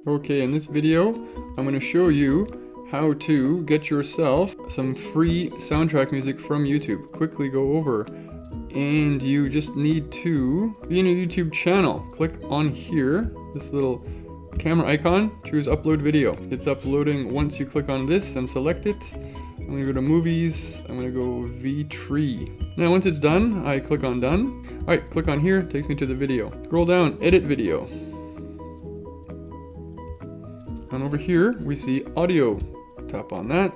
Okay, in this video, I'm going to show you how to get yourself some free soundtrack music from YouTube. Quickly go over, and you just need to be in a YouTube channel. Click on here, this little camera icon, choose upload video. It's uploading once you click on this and select it. I'm going to go to movies, I'm going to go V3. Now once it's done, I click on done. Alright, click on here, takes me to the video. Scroll down, edit video. And over here, we see audio. Tap on that,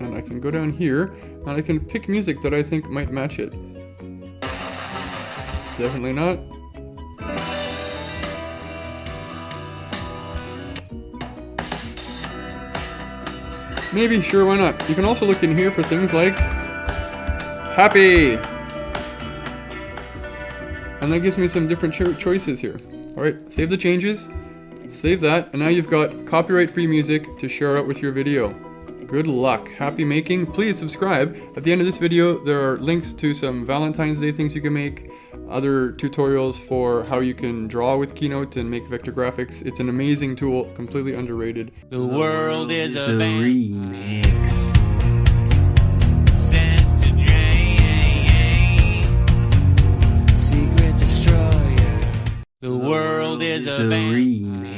and I can go down here, and I can pick music that I think might match it. Definitely not. Maybe, sure, why not? You can also look in here for things like happy. And that gives me some different choices here. Alright, save the changes. Save that, and now you've got copyright-free music to share out with your video. Good luck. Happy making. Please subscribe. At the end of this video, there are links to some Valentine's Day things you can make, other tutorials for how you can draw with Keynote and make vector graphics. It's an amazing tool, completely underrated. The world is a remix. Sent to Jane. Secret destroyer. The world is a remix.